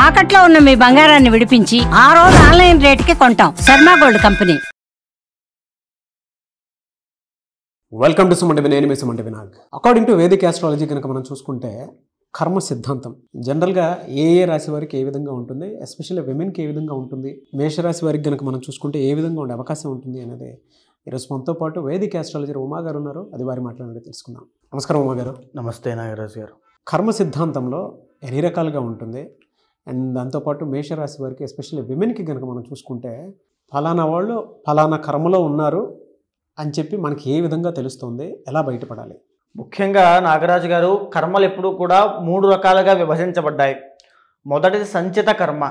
తాకట్లో ఉన్న మీ బంగారాన్ని విడిపించి ఆ రోజు ఆన్లైన్ రేటుకి కొంటాం. Sharma gold company. Welcome to Suman TV. నేను మీ Suman TV Nag. According to Vedic astrology కనుక మనం చూసుకుంటే కర్మ సిద్ధాంతం జనరల్గా ఏ రాశి వారికి ఏ విధంగా ఉంటుంది, ఎస్పెషల్లీ విమెన్కి ఏ విధంగా ఉంటుంది, మేషరాశి వారికి కనుక మనం చూసుకుంటే ఏ విధంగా ఉండే అవకాశం ఉంటుంది అనేది ఈరోజు మనతో పాటు వేదిక్ ఆస్ట్రాలజీ ఉమా గారు ఉన్నారు. అది వారి మాట్లాడి తెలుసుకుందాం. నమస్కారం ఉమా గారు. నమస్తే నాగరాజు గారు. కర్మ సిద్ధాంతంలో ఎన్ని రకాలుగా ఉంటుంది అండ్ దాంతోపాటు మేషరాశి వారికి ఎస్పెషల్లీ విమెన్కి కనుక మనం చూసుకుంటే ఫలానా వాళ్ళు ఫలానా కర్మలో ఉన్నారు అని చెప్పి మనకి ఏ విధంగా తెలుస్తుంది, ఎలా బయటపడాలి? ముఖ్యంగా నాగరాజు గారు, కర్మలు ఎప్పుడూ కూడా 3 రకాలుగా విభజించబడ్డాయి. మొదటిది సంచిత కర్మ.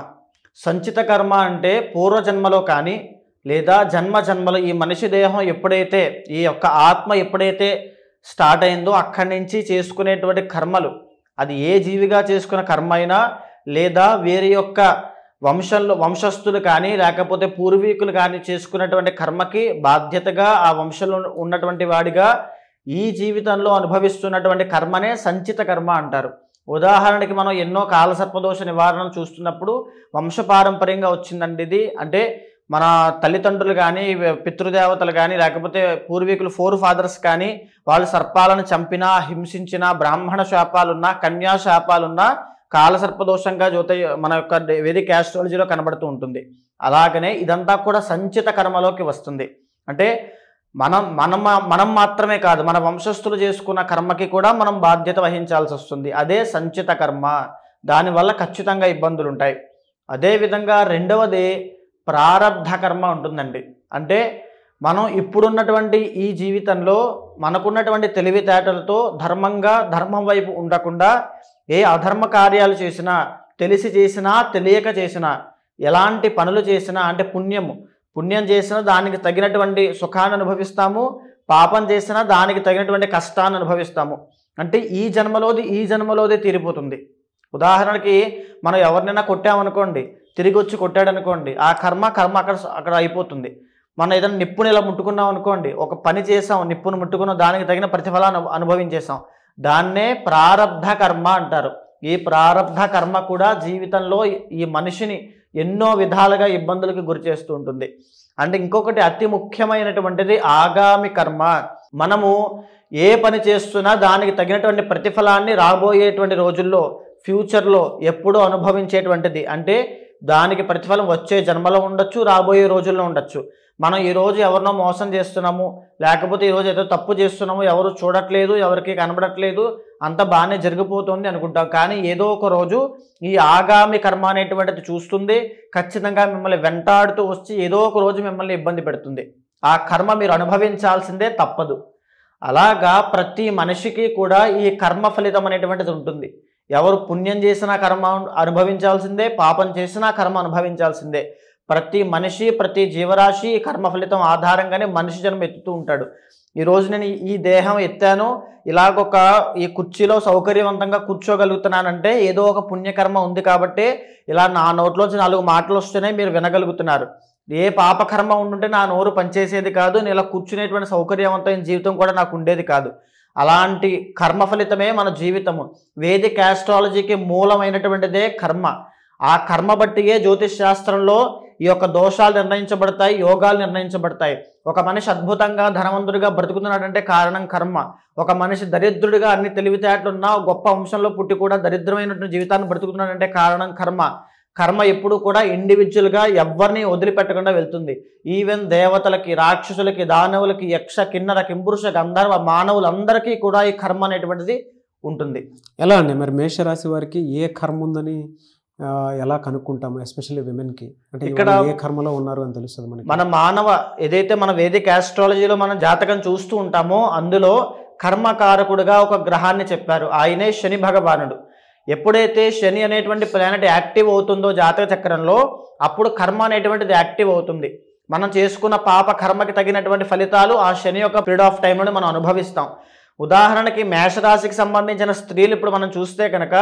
సంచిత కర్మ అంటే పూర్వజన్మలో కానీ లేదా జన్మలో ఈ మనిషి దేహం ఎప్పుడైతే ఈ యొక్క ఆత్మ ఎప్పుడైతే స్టార్ట్ అయిందో అక్కడి నుంచి చేసుకునేటువంటి కర్మలు, అది ఏ జీవిగా చేసుకున్న కర్మ అయినా లేదా వేరే యొక్క వంశస్థులు కానీ లేకపోతే పూర్వీకులు కానీ చేసుకున్నటువంటి కర్మకి బాధ్యతగా ఆ వంశంలో ఉన్నటువంటి వాడిగా ఈ జీవితంలో అనుభవిస్తున్నటువంటి కర్మనే సంచిత కర్మ అంటారు. ఉదాహరణకి మనం ఎన్నో కాలసర్పదోష నివారణలు చూస్తున్నప్పుడు వంశపారంపర్యంగా వచ్చిందండి ఇది. అంటే మన తల్లిదండ్రులు కానీ పితృదేవతలు కానీ లేకపోతే పూర్వీకులు ఫాదర్స్ కానీ వాళ్ళు సర్పాలను చంపినా హింసించినా బ్రాహ్మణ శాపాలున్నా కన్యా శాపాలున్నా కాలసర్పదోషంగా మన యొక్క వేదిక్ ఆస్ట్రాలజీలో కనబడుతూ ఉంటుంది. అలాగనే ఇదంతా కూడా సంచిత కర్మలోకి వస్తుంది. అంటే మనం మాత్రమే కాదు, మన వంశస్థులు చేసుకున్న కర్మకి కూడా మనం బాధ్యత వహించాల్సి వస్తుంది. అదే సంచిత కర్మ. దానివల్ల ఖచ్చితంగా ఇబ్బందులు ఉంటాయి. అదేవిధంగా రెండవది ప్రారబ్ధ కర్మ ఉంటుందండి. అంటే మనం ఇప్పుడున్నటువంటి ఈ జీవితంలో మనకున్నటువంటి తెలివితేటలతో ధర్మం వైపు ఉండకుండా ఏ అధర్మ కార్యాలు చేసినా, తెలిసి చేసినా తెలియక చేసినా, ఎలాంటి పనులు చేసినా, అంటే పుణ్యం చేసినా దానికి తగినటువంటి సుఖాన్ని అనుభవిస్తాము, పాపం చేసినా దానికి తగినటువంటి కష్టాన్ని అనుభవిస్తాము. అంటే ఈ జన్మలోది తీరిపోతుంది. ఉదాహరణకి మనం ఎవరినైనా కొట్టామనుకోండి, తిరిగి వచ్చి కొట్టాడనుకోండి, ఆ కర్మ అక్కడ అయిపోతుంది. మనం ఏదైనా నిప్పుని ఇలా ముట్టుకున్నాం అనుకోండి, ఒక పని చేసాం, నిప్పును ముట్టుకున్నాం, దానికి తగిన ప్రతిఫలాన్ని అనుభవించేసాం. దాన్నే ప్రారబ్ధ కర్మ అంటారు. ఈ ప్రారబ్ధ కర్మ కూడా జీవితంలో ఈ మనిషిని ఎన్నో విధాలుగా ఇబ్బందులకు గురి చేస్తూ ఉంటుంది. అంటే ఇంకొకటి అతి ముఖ్యమైనటువంటిది ఆగామి కర్మ. మనము ఏ పని చేస్తున్నా దానికి తగినటువంటి ప్రతిఫలాన్ని రాబోయేటువంటి రోజుల్లో, ఫ్యూచర్లో ఎప్పుడూ అనుభవించేటువంటిది. అంటే దానికి ప్రతిఫలం వచ్చే జన్మలో ఉండొచ్చు, రాబోయే రోజుల్లో ఉండొచ్చు. మనం ఈరోజు ఎవరినో మోసం చేస్తున్నాము, లేకపోతే ఈరోజు ఏదో తప్పు చేస్తున్నాము, ఎవరు చూడట్లేదు, ఎవరికి కనబడట్లేదు, అంత బాగానే జరిగిపోతుంది అనుకుంటాం. కానీ ఏదో ఒక రోజు ఈ ఆగామి కర్మ అనేటువంటిది చూస్తుంది, ఖచ్చితంగా మిమ్మల్ని వెంటాడుతూ వచ్చి ఏదో ఒక రోజు మిమ్మల్ని ఇబ్బంది పెడుతుంది. ఆ కర్మ మీరు అనుభవించాల్సిందే, తప్పదు. అలాగా ప్రతి మనిషికి కూడా ఈ కర్మ ఫలితం అనేటువంటిది ఉంటుంది. ఎవరు పుణ్యం చేసినా కర్మ అనుభవించాల్సిందే, పాపం చేసినా కర్మ అనుభవించాల్సిందే. ప్రతి మనిషి, ప్రతి జీవరాశి కర్మ ఫలితం ఆధారంగానే మనిషి జన్మ ఎత్తుతూ ఉంటాడు. ఈరోజు నేను ఈ దేహం ఎత్తాను, ఇలాగొక ఈ కుర్చీలో సౌకర్యవంతంగా కూర్చోగలుగుతున్నానంటే ఏదో ఒక పుణ్యకర్మ ఉంది కాబట్టి ఇలా నా నోట్లోంచి 4 మాటలు వస్తేనే మీరు వినగలుగుతున్నారు. ఏ పాపకర్మ ఉండుంటే నా నోరు పనిచేసేది కాదు, నేను ఇలా కూర్చునేటువంటి సౌకర్యవంతమైన జీవితం కూడా నాకు ఉండేది కాదు. అలాంటి కర్మ ఫలితమే మన జీవితము. వేదిక్ ఆస్ట్రాలజీకి మూలమైనటువంటిదే కర్మ. ఆ కర్మ బట్టియే జ్యోతిష్ శాస్త్రంలో ఈ యొక్క దోషాలు నిర్ణయించబడతాయి, యోగాలు నిర్ణయించబడతాయి. ఒక మనిషి అద్భుతంగా ధనవంతుడిగా బ్రతుకుతున్నాడంటే కారణం కర్మ. ఒక మనిషి దరిద్రుడిగా అన్ని తెలివితేటలున్నా గొప్ప వంశంలో పుట్టి కూడా దరిద్రమైనటువంటి జీవితాన్ని బ్రతుకుతున్నాడంటే కారణం కర్మ. కర్మ ఎప్పుడు కూడా ఇండివిజువల్గా ఎవరిని వదిలిపెట్టకుండా వెళ్తుంది. ఈవెన్ దేవతలకి, రాక్షసులకి, దానవులకి, యక్ష, కిన్నర, కింపురుష, గంధర్వ, మానవులందరికీ కూడా ఈ కర్మ అనేటువంటిది ఉంటుంది. ఎలా అండి మరి మేషరాశి వారికి ఏ కర్మ ఉందని ఎలా కనుక్కుంటాము, ఎస్పెషల్లీ విమెన్కి? అంటే ఇక్కడ ఏ కర్మలో ఉన్నారు అని తెలుస్తుంది మనకి. ఏదైతే మన వేదిక్ ఆస్ట్రాలజీలో మనం జాతకం చూస్తూ ఉంటామో అందులో కర్మకారకుడుగా ఒక గ్రహాన్ని చెప్పారు. ఆయనే శని భగవానుడు. ఎప్పుడైతే శని అనేటువంటి ప్లానెట్ యాక్టివ్ అవుతుందో జాతక చక్రంలో, అప్పుడు కర్మ అనేటువంటిది యాక్టివ్ అవుతుంది. మనం చేసుకున్న పాప కర్మకి తగినటువంటి ఫలితాలు ఆ శని యొక్క పీరియడ్ ఆఫ్ టైంలో మనం అనుభవిస్తాం. ఉదాహరణకి మేషరాశికి సంబంధించిన స్త్రీలు ఇప్పుడు మనం చూస్తే కనుక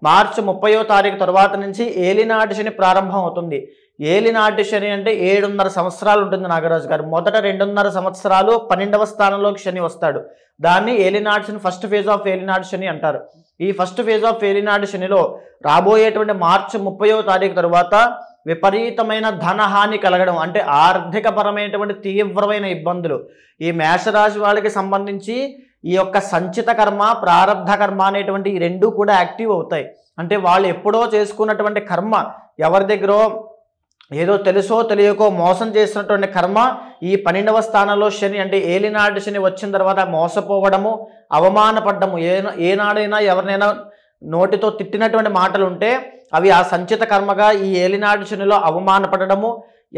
మార్చి 30వ తారీఖు తర్వాత నుంచి ఏలినాటి శని ప్రారంభం అవుతుంది. ఏలినాటి శని అంటే 7.5 సంవత్సరాలు ఉంటుంది నాగరాజు గారు. మొదట 2.5 సంవత్సరాలు 12వ స్థానంలోకి శని వస్తాడు. దాన్ని ఏలినాటి శని, ఫస్ట్ ఫేజ్ ఆఫ్ ఏలినాటి శని అంటారు. ఈ ఫస్ట్ ఫేజ్ ఆఫ్ ఏలినాటి శనిలో రాబోయేటువంటి మార్చి 30వ తారీఖు తర్వాత విపరీతమైన ధనహాని కలగడం, అంటే ఆర్థికపరమైనటువంటి తీవ్రమైన ఇబ్బందులు. ఈ మేషరాశి వాళ్ళకి సంబంధించి ఈ యొక్క సంచిత కర్మ, ప్రారబ్ధ కర్మ అనేటువంటి ఈ రెండు కూడా యాక్టివ్ అవుతాయి. అంటే వాళ్ళు ఎప్పుడో చేసుకున్నటువంటి కర్మ, ఎవరి దగ్గరో ఏదో తెలుసో తెలియకో మోసం చేసినటువంటి కర్మ ఈ 12వ స్థానంలో శని అంటే ఏలినాటి శని వచ్చిన తర్వాత మోసపోవడము, అవమానపడ్డము, ఏనాడైనా ఎవరినైనా నోటితో తిట్టినటువంటి మాటలు ఉంటే అవి ఆ సంచిత కర్మగా ఈ ఏలినాటి శనిలో అవమానపడము,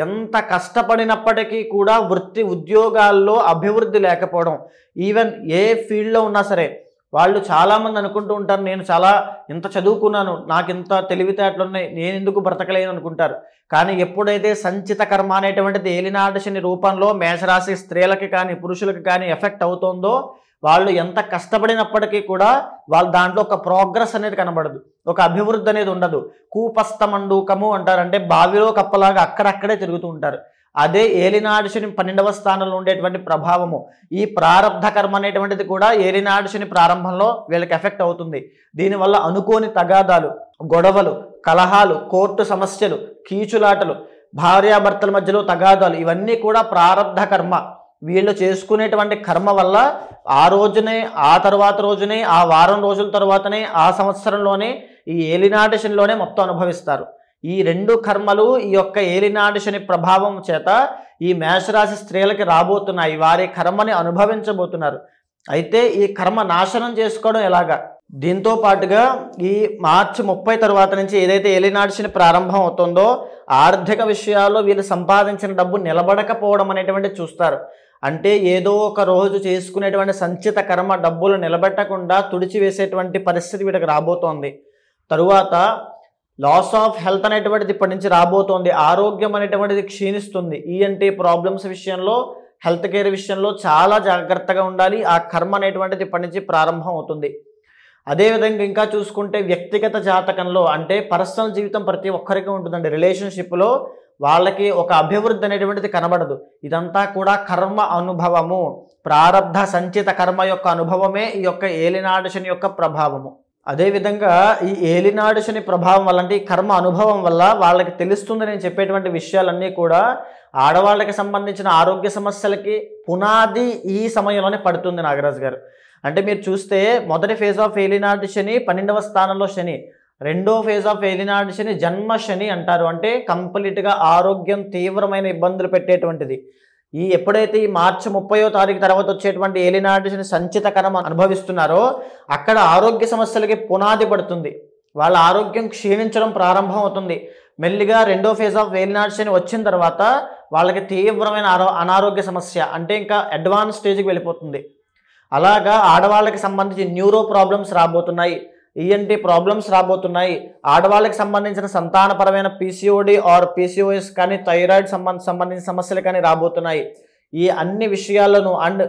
ఎంత కష్టపడినప్పటికీ కూడా వృత్తి ఉద్యోగాల్లో అభివృద్ధి లేకపోవడం, ఈవెన్ ఏ ఫీల్డ్లో ఉన్నా సరే వాళ్ళు చాలామంది అనుకుంటూ ఉంటారు, నేను చాలా ఇంత చదువుకున్నాను, నాకు ఇంత తెలివితేటలు ఉన్నాయి, నేను ఎందుకు బ్రతకలేను అనుకుంటారు. కానీ ఎప్పుడైతే సంచిత కర్మ అనేటువంటిది ఏలినాటి శని రూపంలో మేషరాశి స్త్రీలకి కానీ పురుషులకి కానీ ఎఫెక్ట్ అవుతుందో వాళ్ళు ఎంత కష్టపడినప్పటికీ కూడా వాళ్ళు దాంట్లో ఒక ప్రోగ్రెస్ అనేది కనబడదు, ఒక అభివృద్ధి అనేది ఉండదు. కూపస్థ మండూకము అంటారు, అంటే బావిలో కప్పలాగా అక్కడక్కడే తిరుగుతూ ఉంటారు. అదే ఏలినాటి శని 12వ స్థానంలో ఉండేటువంటి ప్రభావము. ఈ ప్రారబ్ధ కర్మ అనేటువంటిది కూడా ఏలినాటి శని ప్రారంభంలో వీళ్ళకి ఎఫెక్ట్ అవుతుంది. దీనివల్ల అనుకోని తగాదాలు, గొడవలు, కలహాలు, కోర్టు సమస్యలు, కీచులాటలు, భార్యాభర్తల మధ్యలో తగాదాలు, ఇవన్నీ కూడా ప్రారబ్ధ కర్మ. వీళ్ళు చేసుకునేటువంటి కర్మ వల్ల ఆ రోజునే, ఆ తర్వాత రోజునే, ఆ వారం రోజుల తర్వాతనే, ఆ సంవత్సరంలోనే ఈ ఏలినాటి శనిలోనే మొత్తం అనుభవిస్తారు. ఈ రెండు కర్మలు ఈ యొక్క ఏలినాటి శని ప్రభావం చేత ఈ మేషరాశి స్త్రీలకి రాబోతున్నాయి. వారి కర్మని అనుభవించబోతున్నారు. అయితే ఈ కర్మ నాశనం చేసుకోవడం ఎలాగా? దీంతో పాటుగా ఈ మార్చి 30 తర్వాత నుంచి ఏదైతే ఏలినాటి శని ప్రారంభం అవుతుందో ఆర్థిక విషయాల్లో వీళ్ళు సంపాదించిన డబ్బు నిలబడకపోవడం అనేటువంటి చూస్తారు. అంటే ఏదో ఒక రోజు చేసుకునేటువంటి సంచిత కర్మ డబ్బులు నిలబెట్టకుండా తుడిచివేసేటువంటి పరిస్థితి వీళ్ళకి రాబోతోంది. తరువాత లాస్ ఆఫ్ హెల్త్ అనేటువంటిది ఇప్పటి నుంచి రాబోతోంది. ఆరోగ్యం అనేటువంటిది క్షీణిస్తుంది. ఈఎన్టీ ప్రాబ్లమ్స్ విషయంలో, హెల్త్ కేర్ విషయంలో చాలా జాగ్రత్తగా ఉండాలి. ఆ కర్మ అనేటువంటిది ఇప్పటి నుంచి ప్రారంభం అవుతుంది. అదేవిధంగా ఇంకా చూసుకుంటే వ్యక్తిగత జాతకంలో, అంటే పర్సనల్ జీవితం ప్రతి ఒక్కరికి ఉంటుందండి. రిలేషన్షిప్లో వాళ్ళకి ఒక అభివృద్ధి అనేటువంటిది కనబడదు. ఇదంతా కూడా కర్మ అనుభవము, ప్రారబ్ధ సంచిత కర్మ యొక్క అనుభవమే ఈ యొక్క ఏలినాటి శని యొక్క ప్రభావము. అదేవిధంగా ఈ ఏలినాటి శని ప్రభావం వల్ల, అంటే ఈ కర్మ అనుభవం వల్ల వాళ్ళకి తెలుస్తుంది. నేను చెప్పేటువంటి విషయాలన్నీ కూడా ఆడవాళ్ళకి సంబంధించిన ఆరోగ్య సమస్యలకి పునాది ఈ సమయంలోనే పడుతుంది నాగరాజు గారు. అంటే మీరు చూస్తే మొదటి ఫేజ్ ఆఫ్ ఏలినాటి శని 12వ స్థానంలో శని, రెండో ఫేజ్ ఆఫ్ ఏలినాటి శని జన్మ శని అంటారు. అంటే కంప్లీట్గా ఆరోగ్యం తీవ్రమైన ఇబ్బందులు పెట్టేటువంటిది. ఈ ఎప్పుడైతే ఈ మార్చి 30వ తారీఖు తర్వాత వచ్చేటువంటి ఏలినాటి శని సంచిత కర్మ అనుభవిస్తున్నారో అక్కడ ఆరోగ్య సమస్యలకి పునాది పడుతుంది. వాళ్ళ ఆరోగ్యం క్షీణించడం ప్రారంభం అవుతుంది. మెల్లిగా రెండో ఫేజ్ ఆఫ్ ఏలినాటి శని వచ్చిన తర్వాత వాళ్ళకి తీవ్రమైన అనారోగ్య సమస్య, అంటే ఇంకా అడ్వాన్స్ స్టేజ్కి వెళ్ళిపోతుంది. అలాగా ఆడవాళ్ళకి సంబంధించి న్యూరో ప్రాబ్లమ్స్ రాబోతున్నాయి, ఈఎన్టీ ప్రాబ్లమ్స్ రాబోతున్నాయి. ఆడవాళ్ళకి సంబంధించిన సంతానపరమైన పీసీఓడి ఆర్ పీసీఓఎస్ కానీ, థైరాయిడ్ సంబంధించిన సమస్యలు కానీ రాబోతున్నాయి. ఈ అన్ని విషయాలను, అండ్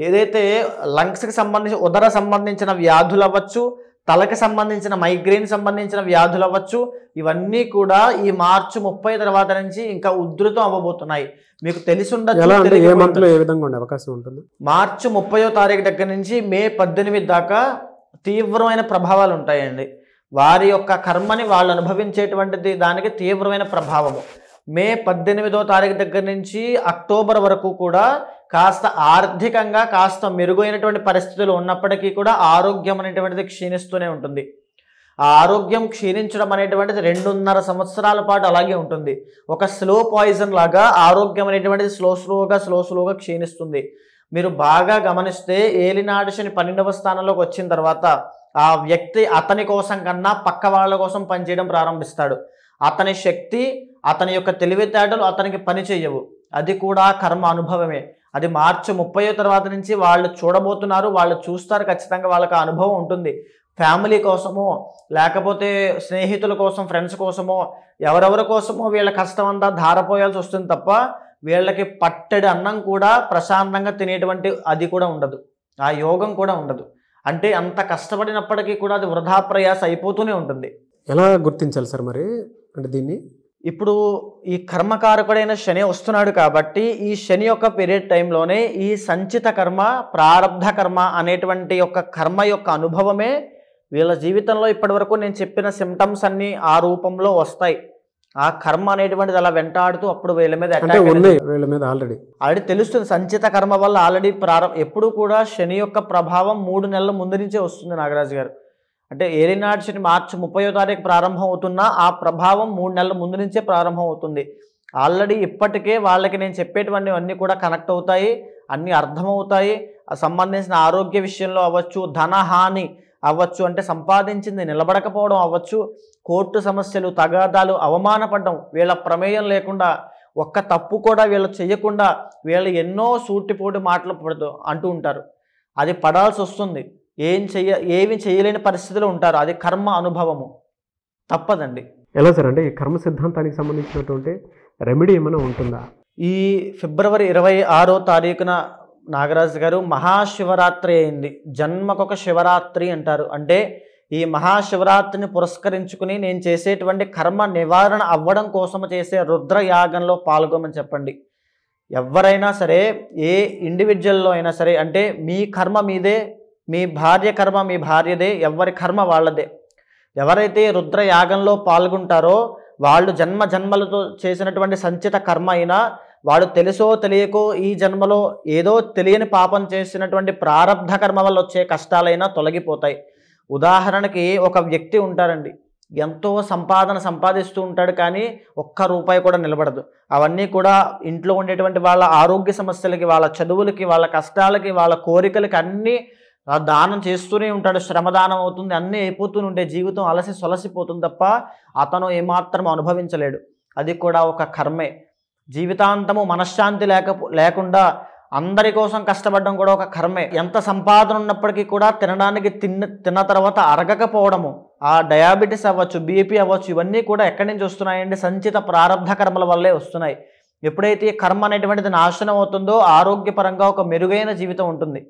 ఏదైతే లంగ్స్కి సంబంధించి ఉదర సంబంధించిన వ్యాధులు అవ్వచ్చు, తలకి సంబంధించిన మైగ్రేన్ సంబంధించిన వ్యాధులు అవ్వచ్చు, ఇవన్నీ కూడా ఈ మార్చి 30 తర్వాత నుంచి ఇంకా ఉధృతం అవ్వబోతున్నాయి. మీకు తెలిసి ఉండదు మార్చి 30వ తారీఖు దగ్గర నుంచి మే 18 దాకా తీవ్రమైన ప్రభావాలు ఉంటాయండి. వారి యొక్క కర్మని వాళ్ళు అనుభవించేటువంటిది దానికి తీవ్రమైన ప్రభావము. మే 18వ తారీఖు దగ్గర నుంచి అక్టోబర్ వరకు కూడా కాస్త ఆర్థికంగా కాస్త మెరుగైనటువంటి పరిస్థితులు ఉన్నప్పటికీ కూడా ఆరోగ్యం అనేటువంటిది క్షీణిస్తూనే ఉంటుంది. ఆ ఆరోగ్యం క్షీణించడం అనేటువంటిది 2.5 సంవత్సరాల పాటు అలాగే ఉంటుంది. ఒక స్లో పాయిజన్ లాగా ఆరోగ్యం అనేటువంటిది స్లోగా క్షీణిస్తుంది. మీరు బాగా గమనిస్తే ఏలినాటి శని 12వ స్థానంలోకి వచ్చిన తర్వాత ఆ వ్యక్తి అతని కోసం కన్నా పక్క వాళ్ళ కోసం పనిచేయడం ప్రారంభిస్తాడు. అతని శక్తి, అతని యొక్క తెలివితేటలు అతనికి పని చేయవు. అది కూడా కర్మ అనుభవమే. అది మార్చి 30వ తర్వాత నుంచి వాళ్ళు చూడబోతున్నారు, వాళ్ళు చూస్తారు. ఖచ్చితంగా వాళ్ళకి ఆ అనుభవం ఉంటుంది. ఫ్యామిలీ కోసమో లేకపోతే స్నేహితుల కోసం, ఫ్రెండ్స్ కోసమో, ఎవరెవరి కోసమో వీళ్ళ కష్టం అంతా ధారపోయాల్సి వస్తుంది తప్ప వీళ్ళకి పట్టెడు అన్నం కూడా ప్రశాంతంగా తినేటువంటి అది కూడా ఉండదు, ఆ యోగం కూడా ఉండదు. అంటే అంత కష్టపడినప్పటికీ కూడా అది వృధా ప్రయాస అయిపోతూనే ఉంటుంది. ఎలా గుర్తించాలి సార్ మరి? అంటే దీన్ని ఇప్పుడు ఈ కర్మకారకుడైన శని వస్తున్నాడు కాబట్టి ఈ శని యొక్క పీరియడ్ టైంలోనే ఈ సంచిత కర్మ, ప్రారబ్ధ కర్మ అనేటువంటి యొక్క కర్మ యొక్క అనుభవమే వీళ్ళ జీవితంలో ఇప్పటివరకు నేను చెప్పిన సిమ్టమ్స్ అన్నీ ఆ రూపంలో వస్తాయి. ఆ కర్మ అనేటువంటిది అలా వెంటాడుతూ అప్పుడు వీళ్ళ మీద వీళ్ళ మీద ఆల్రెడీ తెలుస్తుంది. సంచిత కర్మ వల్ల ఆల్రెడీ ఎప్పుడు కూడా శని యొక్క ప్రభావం 3 నెలల ముందు నుంచే వస్తుంది నాగరాజు గారు. అంటే ఏలినాటి శని మార్చి 30వ తారీఖు ప్రారంభం అవుతున్నా ఆ ప్రభావం 3 నెలల ముందు నుంచే ప్రారంభం అవుతుంది. ఆల్రెడీ ఇప్పటికే వాళ్ళకి నేను చెప్పేటువంటి అన్నీ కూడా కనెక్ట్ అవుతాయి, అన్నీ అర్థమవుతాయి. సంబంధించిన ఆరోగ్య విషయంలో అవ్వచ్చు, ధనహాని అవ్వచ్చు, అంటే సంపాదించింది నిలబడకపోవడం అవ్వచ్చు, కోర్టు సమస్యలు, తగాదాలు, అవమానపడడం, వీళ్ళ ప్రమేయం లేకుండా ఒక్క తప్పు కూడా వీళ్ళు చేయకుండా వీళ్ళు ఎన్నో సూటిపోటి మాటలు అంటూ ఉంటారు. అది పడాల్సి వస్తుంది. ఏమి చేయలేని పరిస్థితిలో ఉంటారు. అది కర్మ అనుభవము, తప్పదండి. ఎలా సార్, అంటే ఈ కర్మ సిద్ధాంతానికి సంబంధించినటువంటి రెమెడీ ఏమైనా ఉంటుందా? ఈ ఫిబ్రవరి 26వ తారీఖున నాగరాజు గారు మహాశివరాత్రి అయింది. జన్మకొక శివరాత్రి అంటారు. అంటే ఈ మహాశివరాత్రిని పురస్కరించుకుని నేను చేసేటువంటి కర్మ నివారణ అవ్వడం కోసం చేసే రుద్రయాగంలో పాల్గొమని చెప్పండి. ఎవరైనా సరే, ఏ ఇండివిజువల్లో అయినా సరే, అంటే మీ కర్మ మీదే, మీ భార్య కర్మ మీ భార్యదే, ఎవరి కర్మ వాళ్ళదే. ఎవరైతే రుద్రయాగంలో పాల్గొంటారో వాళ్ళు జన్మలతో చేసినటువంటి సంచిత కర్మ అయినా, వాడు తెలుసో తెలియకో ఈ జన్మలో ఏదో తెలియని పాపం చేసినటువంటి ప్రారబ్ధ కర్మ వల్ల వచ్చే కష్టాలైనా తొలగిపోతాయి. ఉదాహరణకి ఒక వ్యక్తి ఉంటారండి, ఎంతో సంపాదిస్తూ ఉంటాడు, కానీ ఒక్క రూపాయి కూడా నిలబడదు. అవన్నీ కూడా ఇంట్లో ఉండేటువంటి వాళ్ళ ఆరోగ్య సమస్యలకి, వాళ్ళ చదువులకి, వాళ్ళ కష్టాలకి, వాళ్ళ కోరికలకి అన్నీ దానం చేస్తూనే ఉంటాడు. శ్రమదానం అవుతుంది, అన్నీ అయిపోతూనే ఉంటే జీవితం అలసి సొలసిపోతుంది తప్ప అతను ఏమాత్రం అనుభవించలేడు. అది కూడా ఒక కర్మే. జీవితాంతము మనశ్శాంతి లేకుండా అందరి కోసం కష్టపడడం కూడా ఒక కర్మే. ఎంత సంపాదన ఉన్నప్పటికీ కూడా తినడానికి తిన్న తర్వాత అరగకపోవడము, ఆ డయాబెటీస్ అవ్వచ్చు, బీపీ అవ్వచ్చు, ఇవన్నీ కూడా ఎక్కడి నుంచి వస్తున్నాయండి? సంచిత ప్రారబ్ధ కర్మల వల్లే వస్తున్నాయి. ఎప్పుడైతే కర్మ అనేటువంటిది నాశనం అవుతుందో ఆరోగ్యపరంగా ఒక మెరుగైన జీవితం ఉంటుంది.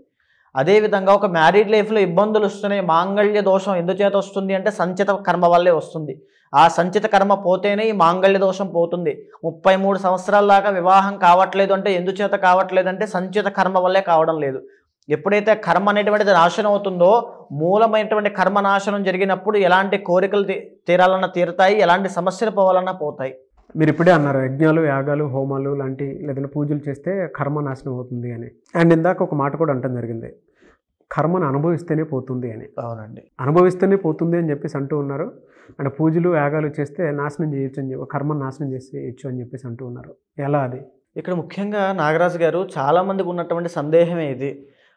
అదేవిధంగా ఒక మ్యారీడ్ లైఫ్లో ఇబ్బందులు వస్తున్నాయి, మాంగళ్య దోషం ఎందుచేత వస్తుంది అంటే సంచిత కర్మ వల్లే వస్తుంది. ఆ సంచిత కర్మ పోతేనే ఈ మాంగళ్య దోషం పోతుంది. 33 సంవత్సరాల దాకా వివాహం కావట్లేదు అంటే ఎందుచేత కావట్లేదు అంటే సంచిత కర్మ వల్లే కావడం లేదు. ఎప్పుడైతే కర్మ అనేటువంటిది నాశనం అవుతుందో, మూలమైనటువంటి కర్మ నాశనం జరిగినప్పుడు ఎలాంటి కోరికలు తీరాలన్నా తీరుతాయి, ఎలాంటి సమస్యలు పోవాలన్నా పోతాయి. మీరు ఇప్పుడే అన్నారు యజ్ఞాలు, యాగాలు, హోమాలు లాంటి లేదంటే పూజలు చేస్తే కర్మ నాశనం అవుతుంది అని. అండ్ ఇందాక ఒక మాట కూడా అంటం జరిగింది, కర్మను అనుభవిస్తేనే పోతుంది అని. అవునండి, అనుభవిస్తేనే పోతుంది అని చెప్పేసి అంటూ ఉన్నారు. అంటే పూజలు, యాగాలు చేస్తే నాశనం చేయొచ్చు అని చెప్పి, కర్మను నాశనం చేసేయచ్చు అని చెప్పేసి అంటూ ఉన్నారు. ఎలా అది? ఇక్కడ ముఖ్యంగా నాగరాజు గారు చాలామందికి ఉన్నటువంటి సందేహమే ఇది.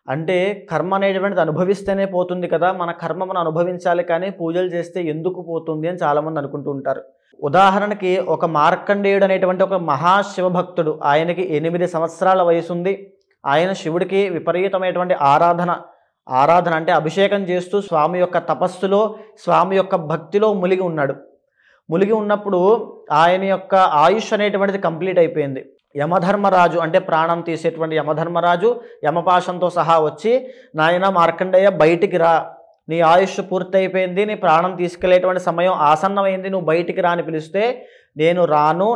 అంటే కర్మ అనేటువంటిది అనుభవిస్తేనే పోతుంది కదా, మన కర్మ మనం అనుభవించాలి, కానీ పూజలు చేస్తే ఎందుకు పోతుంది అని చాలామంది అనుకుంటూ ఉంటారు. ఉదాహరణకి ఒక మార్కండేయుడు అనేటువంటి ఒక మహాశివభక్తుడు, ఆయనకి 8 సంవత్సరాల వయసు ఉంది. ఆయన శివుడికి విపరీతమైనటువంటి ఆరాధన అంటే అభిషేకం చేస్తూ స్వామి యొక్క తపస్సులో, స్వామి యొక్క భక్తిలో మునిగి ఉన్నాడు. మునిగి ఉన్నప్పుడు ఆయన యొక్క ఆయుష్ అనేటువంటిది కంప్లీట్ అయిపోయింది. యమధర్మరాజు అంటే ప్రాణం తీసేటువంటి యమధర్మరాజు యమపాశంతో సహా వచ్చి, నాయన మార్కండేయ బయటికి రా, నీ ఆయుష్ పూర్తయిపోయింది, నీ ప్రాణం తీసుకెళ్లేటువంటి సమయం ఆసన్నమైంది, నువ్వు బయటికి రా అని పిలిస్తే, నేను రాను,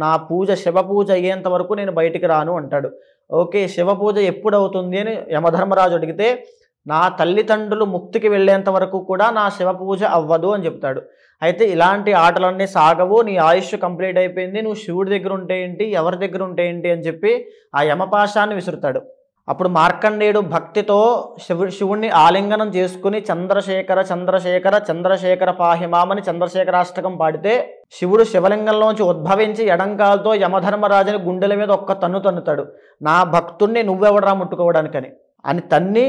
నా పూజ శివ పూజ అయ్యేంత వరకు నేను బయటికి రాను అంటాడు. ఓకే, శివ పూజ ఎప్పుడు అవుతుంది అని యమధర్మరాజు అడిగితే, నా తల్లిదండ్రులు ముక్తికి వెళ్ళేంత వరకు కూడా నా శివ పూజ అవ్వదు అని చెప్తాడు. అయితే ఇలాంటి ఆటలన్నీ సాగవు, నీ ఆయుష్ కంప్లీట్ అయిపోయింది, నువ్వు శివుడి దగ్గర ఉంటే ఏంటి, ఎవరి దగ్గర ఉంటే ఏంటి అని చెప్పి ఆ యమపాశాన్ని విసురుతాడు. అప్పుడు మార్కండేయుడు భక్తితో శివుణ్ణి ఆలింగనం చేసుకుని చంద్రశేఖర చంద్రశేఖర చంద్రశేఖర పాహిమామని చంద్రశేఖరాష్టకం పాడితే, శివుడు శివలింగంలోంచి ఉద్భవించి ఎడంకాలతో యమధర్మరాజుని గుండెల మీద ఒక్క తన్నుతాడు. నా భక్తుణ్ణి నువ్వెవడరా ముట్టుకోవడానికని అని తన్ని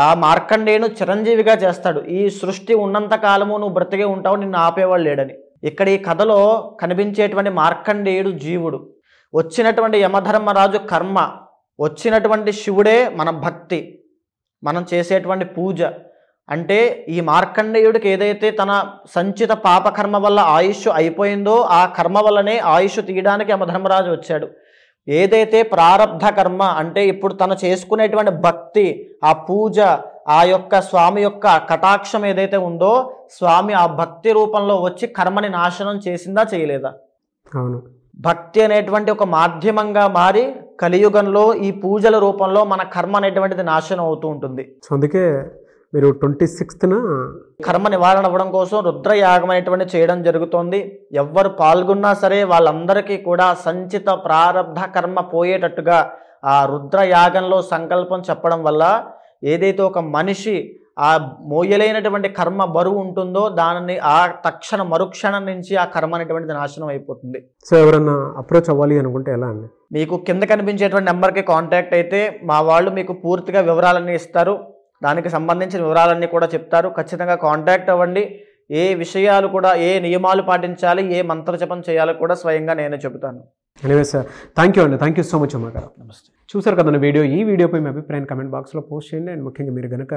ఆ మార్కండేయును చిరంజీవిగా చేస్తాడు. ఈ సృష్టి ఉన్నంత కాలము నువ్వు బ్రతికే ఉంటావు, నిన్ను ఆపేవాళ్ళు లేడని. ఇక్కడ ఈ కథలో కనిపించేటువంటి మార్కండేయుడు జీవుడు, వచ్చినటువంటి యమధర్మరాజు కర్మ, వచ్చినటువంటి శివుడే మన భక్తి, మనం చేసేటువంటి పూజ. అంటే ఈ మార్కండేయుడికి ఏదైతే తన సంచిత పాపకర్మ వల్ల ఆయుష్ అయిపోయిందో ఆ కర్మ వల్లనే ఆయుష్ తీయడానికి యమధర్మరాజు వచ్చాడు. ఏదైతే ప్రారబ్ధ కర్మ అంటే ఇప్పుడు తను చేసుకునేటువంటి భక్తి, ఆ పూజ, ఆ యొక్క స్వామి యొక్క కటాక్షం ఏదైతే ఉందో, స్వామి ఆ భక్తి రూపంలో వచ్చి కర్మని నాశనం చేసిందా చేయలేదా? అవును. భక్తి అనేటువంటి ఒక మాధ్యమంగా మారి కలియుగంలో ఈ పూజల రూపంలో మన కర్మ అనేటువంటిది నాశనం అవుతూ ఉంటుంది. సో అందుకే మీరు 26న కర్మ నివారణ అవ్వడం కోసం రుద్రయాగం అనేటువంటి చేయడం జరుగుతోంది. ఎవ్వరు పాల్గొన్నా సరే వాళ్ళందరికీ కూడా సంచిత ప్రారబ్ధ కర్మ పోయేటట్టుగా ఆ రుద్రయాగంలో సంకల్పం చెప్పడం వల్ల ఏదైతే ఒక మనిషి ఆ మోయలేనటువంటి కర్మ బరువు ఉంటుందో దానిని ఆ తక్షణ మరుక్షణం నుంచి ఆ కర్మ అనేటువంటిది నాశనం అయిపోతుంది. సో ఎవరన్నా అప్రోచ్ అవ్వాలి అనుకుంటే ఎలా అండి? మీకు కింద కనిపించేటువంటి నెంబర్కి కాంటాక్ట్ అయితే మా వాళ్ళు మీకు పూర్తిగా వివరాలన్నీ ఇస్తారు. దానికి సంబంధించిన వివరాలన్నీ కూడా చెప్తారు. ఖచ్చితంగా కాంటాక్ట్ అవ్వండి. ఏ విషయాలు కూడా, ఏ నియమాలు పాటించాలి, ఏ మంత్రజపం చేయాలో కూడా స్వయంగా నేనే చెబుతాను. ఎనీవే సార్, థ్యాంక్ యూ అండి. థ్యాంక్ యూ సో మచ్ అమ్మ గారు. నమస్తే. చూసారు కదండి వీడియో. ఈ వీడియోపై మీ అభిప్రాయాన్ని కమెంట్ బాక్స్లో పోస్ట్ చేయండి. అండ్ ముఖ్యంగా మీరు కనుక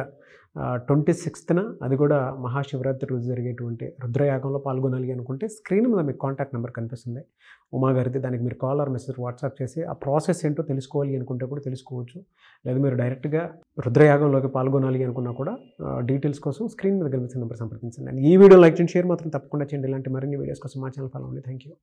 26న అది కూడా మహాశివరాత్రి రోజు జరిగేటువంటి రుద్రయాగంలో పాల్గొనాలి అనుకుంటే స్క్రీన్ మీద మీకు కాంటాక్ట్ నెంబర్ కనిపిస్తుంది ఉమా గారిది. దానికి మీరు కాల్ ఆర్ మెసేజ్ వాట్సాప్ చేసి ఆ ప్రాసెస్ ఏంటో తెలుసుకోవాలి అనుకుంటే కూడా తెలుసుకోవచ్చు. లేదా మీరు డైరెక్ట్గా రుద్రయాగంలోకి పాల్గొనాలి అనుకున్నా కూడా డీటెయిల్స్ కోసం స్క్రీన్ మీద కనిపిస్తున్న నెంబర్ సంప్రదించండి. అండ్ ఈ వీడియో లైక్ చేయండి, షేర్ మాత్రం తప్పకుండా చేయండి. ఇలాంటి మరిన్ని వీడియోస్ కోసం మా ఛానల్ ఫాలో అవ్వండి. Thank you.